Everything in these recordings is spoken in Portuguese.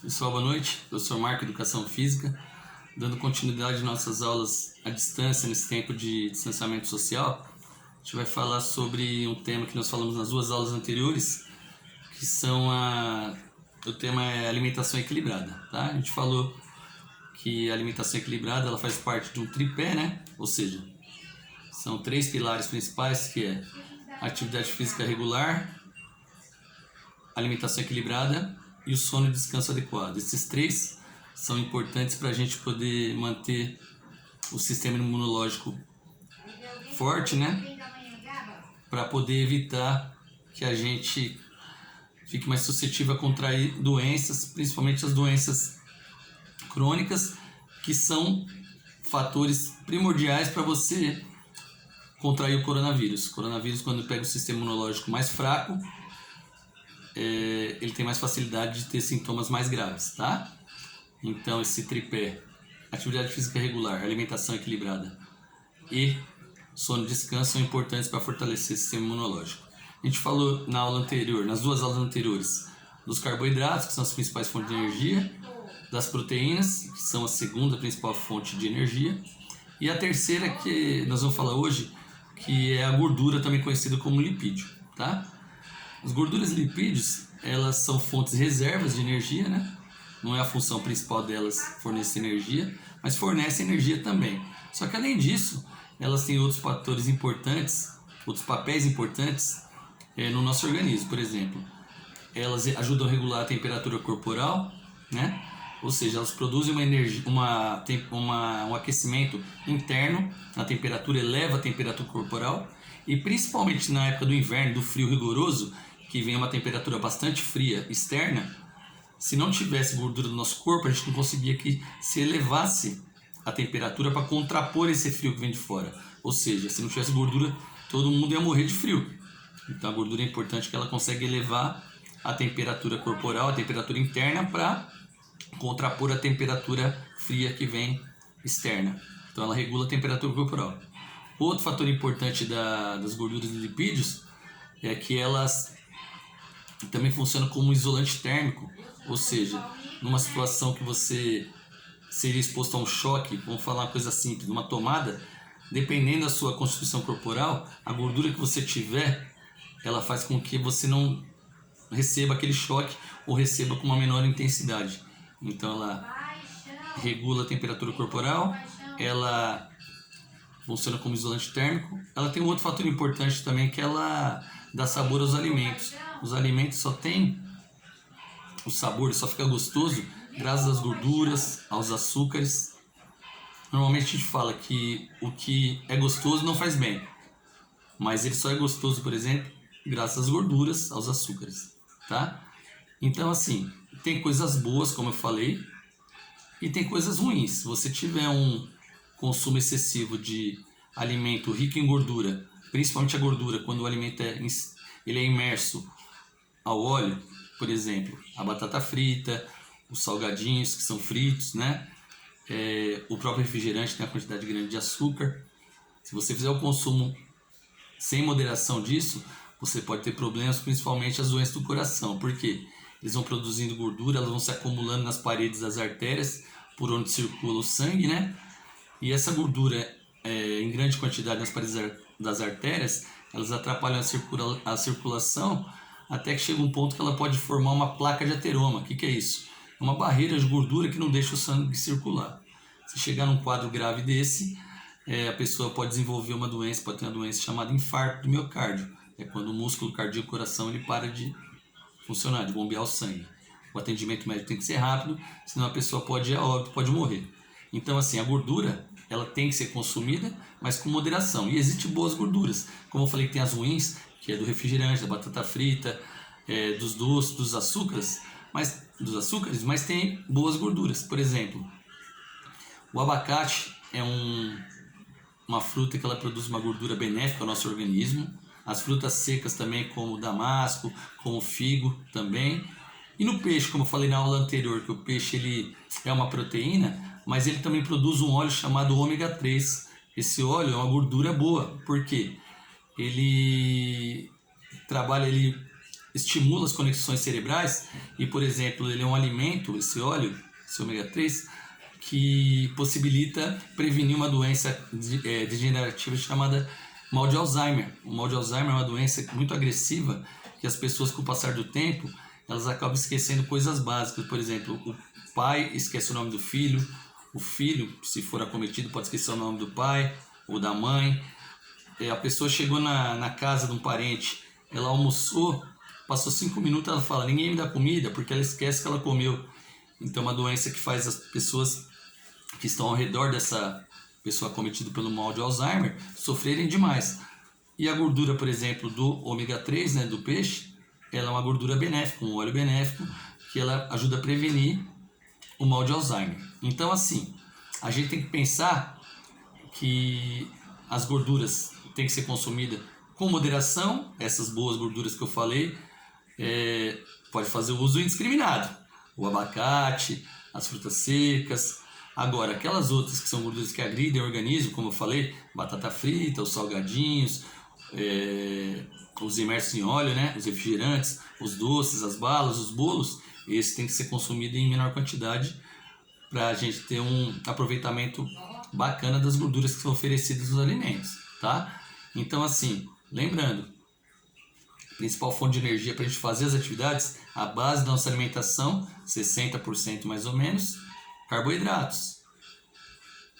Pessoal, boa noite. Professor Marco, Educação Física, dando continuidade às nossas aulas à distância nesse tempo de distanciamento social. A gente vai falar sobre um tema que nós falamos nas duas aulas anteriores, que são o tema é alimentação equilibrada, tá? A gente falou que a alimentação equilibrada ela faz parte de um tripé, né? Ou seja, são três pilares principais, que é atividade física regular, alimentação equilibrada e o sono e descanso adequado. Esses três são importantes para a gente poder manter o sistema imunológico forte, né? Para poder evitar que a gente fique mais suscetível a contrair doenças, principalmente as doenças crônicas, que são fatores primordiais para você contrair o coronavírus. O coronavírus, quando pega o sistema imunológico mais fraco, ele tem mais facilidade de ter sintomas mais graves, tá? Então esse tripé, atividade física regular, alimentação equilibrada e sono e descanso são importantes para fortalecer o sistema imunológico. A gente falou na aula anterior, nas duas aulas anteriores, dos carboidratos, que são as principais fontes de energia, das proteínas, que são a segunda principal fonte de energia, e a terceira que nós vamos falar hoje, que é a gordura, também conhecida como lipídio, tá? As gorduras e lipídios, elas são fontes reservas de energia, né? Não é a função principal delas fornecer energia, mas fornece energia também. Só que além disso, elas têm outros fatores importantes, outros papéis importantes no nosso organismo. Por exemplo, elas ajudam a regular a temperatura corporal, né? Ou seja, elas produzem uma energia, um aquecimento interno na temperatura, eleva a temperatura corporal, e principalmente na época do inverno, do frio rigoroso, que vem uma temperatura bastante fria externa, se não tivesse gordura no nosso corpo, a gente não conseguia que se elevasse a temperatura para contrapor esse frio que vem de fora. Ou seja, se não tivesse gordura, todo mundo ia morrer de frio. Então a gordura é importante porque ela consegue elevar a temperatura corporal, a temperatura interna, para contrapor a temperatura fria que vem externa. Então ela regula a temperatura corporal. Outro fator importante das gorduras e lipídios é que elas também funcionam como isolante térmico, ou seja, numa situação que você seria exposto a um choque, vamos falar uma coisa simples, numa tomada, dependendo da sua constituição corporal, a gordura que você tiver, ela faz com que você não receba aquele choque ou receba com uma menor intensidade. Então ela regula a temperatura corporal, ela funciona como isolante térmico. Ela tem um outro fator importante também, que ela dá sabor aos alimentos. Os alimentos só têm o sabor, só fica gostoso graças às gorduras, aos açúcares. Normalmente a gente fala que o que é gostoso não faz bem, mas ele só é gostoso, por exemplo, graças às gorduras, aos açúcares, tá? Então assim, tem coisas boas, como eu falei, e tem coisas ruins. Se você tiver um consumo excessivo de alimento rico em gordura, principalmente a gordura, quando o alimento ele é imerso ao óleo, por exemplo, a batata frita, os salgadinhos que são fritos, né? O próprio refrigerante tem uma quantidade grande de açúcar. Se você fizer o consumo sem moderação disso, você pode ter problemas, principalmente as doenças do coração. Por quê? Eles vão produzindo gordura, elas vão se acumulando nas paredes das artérias, por onde circula o sangue, né? E essa gordura em grande quantidade nas paredes das artérias, elas atrapalham a circulação, até que chega um ponto que ela pode formar uma placa de ateroma. O que é isso? É uma barreira de gordura que não deixa o sangue circular. Se chegar num quadro grave desse, a pessoa pode desenvolver uma doença, pode ter uma doença chamada infarto do miocárdio. É quando o músculo cardíaco do coração ele para de funcionar, de bombear o sangue. O atendimento médico tem que ser rápido, senão a pessoa pode ir a óbito, pode morrer. Então assim, a gordura ela tem que ser consumida, mas com moderação. E existem boas gorduras. Como eu falei, tem as ruins, que é do refrigerante, da batata frita, dos doces, dos açúcares, mas tem boas gorduras. Por exemplo, o abacate é uma fruta que ela produz uma gordura benéfica ao nosso organismo. As frutas secas também, como o damasco, como o figo também. E no peixe, como eu falei na aula anterior, que o peixe ele é uma proteína, mas ele também produz um óleo chamado ômega 3. Esse óleo é uma gordura boa, porque ele estimula as conexões cerebrais e, por exemplo, ele é um alimento, esse óleo, esse ômega 3, que possibilita prevenir uma doença degenerativa chamada mal de Alzheimer. O mal de Alzheimer é uma doença muito agressiva que as pessoas, com o passar do tempo, elas acabam esquecendo coisas básicas. Por exemplo, o pai esquece o nome do filho, o filho, se for acometido, pode esquecer o nome do pai ou da mãe. A pessoa chegou na casa de um parente, ela almoçou, passou 5 minutos, ela fala, ninguém me dá comida, porque ela esquece que ela comeu. Então é uma doença que faz as pessoas que estão ao redor dessa pessoa acometida pelo mal de Alzheimer sofrerem demais. E a gordura, por exemplo, do ômega 3, né, do peixe, ela é uma gordura benéfica, um óleo benéfico, que ela ajuda a prevenir o mal de Alzheimer. Então, assim, a gente tem que pensar que as gorduras têm que ser consumidas com moderação, essas boas gorduras que eu falei, pode fazer o uso indiscriminado, o abacate, as frutas secas. Agora, aquelas outras que são gorduras que agridem o organismo, como eu falei, batata frita, os salgadinhos, os imersos em óleo, né? Os refrigerantes, os doces, as balas, os bolos, esses têm que ser consumidos em menor quantidade para a gente ter um aproveitamento bacana das gorduras que são oferecidas nos alimentos, tá? Então, assim, lembrando, a principal fonte de energia para a gente fazer as atividades, a base da nossa alimentação, 60% mais ou menos, carboidratos,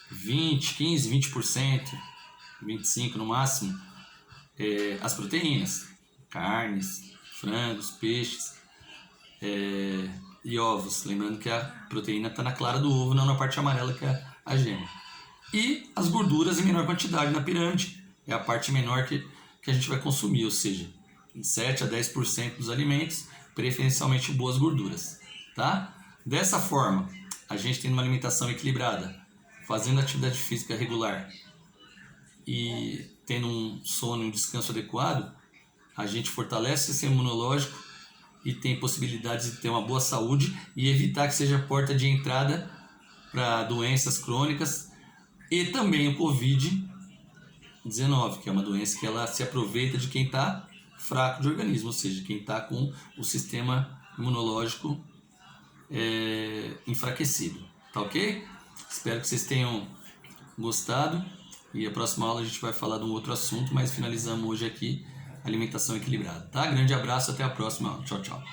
15, 20%, 25% no máximo, as proteínas, carnes, frangos, peixes e ovos. Lembrando que a proteína está na clara do ovo, não na parte amarela que é a gema. E as gorduras em menor quantidade na pirâmide, é a parte menor que a gente vai consumir, ou seja, 7 a 10% dos alimentos, preferencialmente boas gorduras, tá? Dessa forma, a gente tem uma alimentação equilibrada, fazendo atividade física regular e tendo um sono e um descanso adequado, a gente fortalece o sistema imunológico e tem possibilidades de ter uma boa saúde e evitar que seja porta de entrada para doenças crônicas e também o Covid-19, que é uma doença que ela se aproveita de quem está fraco de organismo, ou seja, quem está com o sistema imunológico enfraquecido, tá ok? Espero que vocês tenham gostado e a próxima aula a gente vai falar de um outro assunto, mas finalizamos hoje aqui alimentação equilibrada, tá? Grande abraço, até a próxima, tchau, tchau.